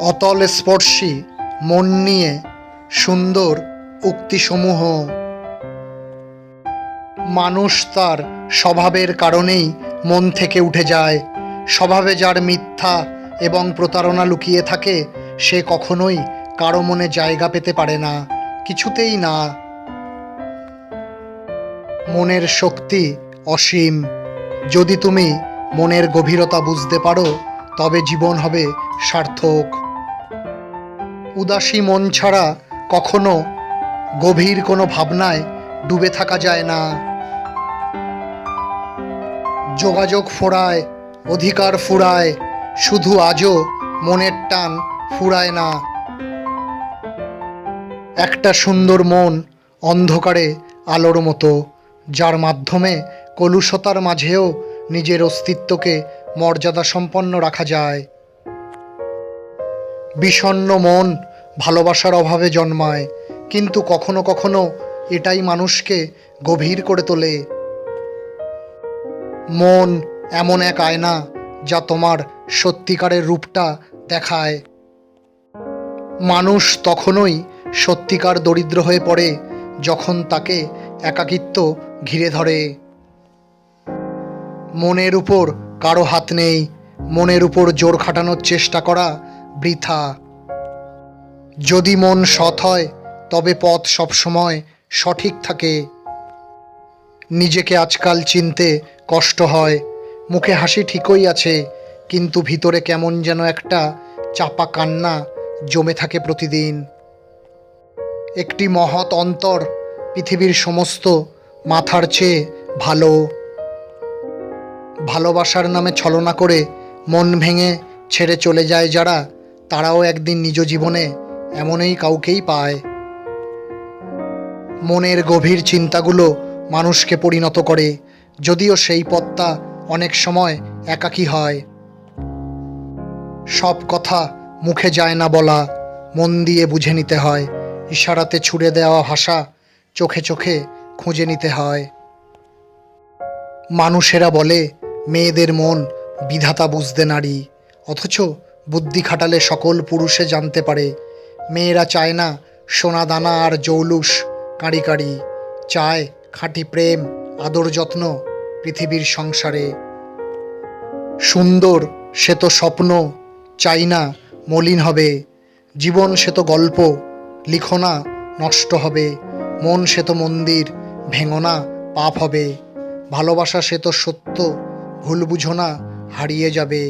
অতল স্পর্শী মন নিয়ে সুন্দর উক্তিসমূহ। মানুষ তার স্বভাবের কারণেই মন থেকে উঠে যায়। স্বভাবে যার মিথ্যা এবং প্রতারণা লুকিয়ে থাকে সে কখনোই কারো মনে জায়গা পেতে পারে না, কিছুতেই না। মনের শক্তি অসীম। যদি তুমি মনের গভীরতা বুঝতে পারো তবে জীবন হবে সার্থক। উদাসী মন ছাড়া কখনো গভীর কোনো ভাবনায় ডুবে থাকা যায় না। যোগাযোগ ফোড়ায়, অধিকার ফুরায়, শুধু আজও মনের টান ফুরায় না। একটা সুন্দর মন অন্ধকারে আলোর মতো, যার মাধ্যমে কলুষতার মাঝেও নিজের অস্তিত্বকে মর্যাদা সম্পন্ন রাখা যায়। বিষণ্ণ মন ভালোবাসার অভাবে জন্মায়, কিন্তু কখনো কখনো এটাই মানুষকে গভীর করে তোলে। মন এমন এক আয়না যা তোমার সত্যিকারের রূপটা দেখায়। মানুষ তখনই সত্যিকার দরিদ্র হয়ে পড়ে যখন তাকে একাকিত্ব ঘিরে ধরে। মনের উপর কারো হাত নেই, মনের উপর জোর খাটানোর চেষ্টা করা বৃথা। যদি মন সৎ হয় তবে পথ সবসময় সঠিক থাকে। নিজেকে আজকাল চিনতে কষ্ট হয়। মুখে হাসি ঠিকই আছে, কিন্তু ভিতরে কেমন যেন একটা চাপা কান্না জমে থাকে প্রতিদিন। একটি মহৎ অন্তর পৃথিবীর সমস্ত মাথার চেয়ে ভালো। ভালোবাসার নামে ছলনা করে মন ভেঙে ছেড়ে চলে যায় যারা, তারাও একদিন নিজ জীবনে এমনই কাউকেই পায়। মনের গভীর চিন্তাগুলো মানুষকে পরিণত করে, যদিও সেই পথটা অনেক সময় একাকী হয়। সব কথা মুখে যায় না বলা, মন দিয়ে বুঝে নিতে হয়। ইশারাতে ছুড়ে দেওয়া ভাষা চোখে চোখে খুঁজে নিতে হয়। মানুষেরা বলে মেয়েদের মন বিধাতা বুঝতে নারী, অথচ বুদ্ধি খাটালে সকল পুরুষে জানতে পারে। মেয়েরা চায় না সোনা দানা আর জৌলুস কাঁড়ি কাঁড়ি, চায় খাঁটি প্রেম, আদর যত্ন পৃথিবীর সংসারে। সুন্দর সে তো স্বপ্ন, চাই না মলিন হবে। জীবন সে তো গল্প, লিখো না নষ্ট হবে। মন সে তো মন্দির, ভেঙো না পাপ হবে। ভালোবাসা সে তো সত্য, ভুল বুঝো না হারিয়ে যাবে।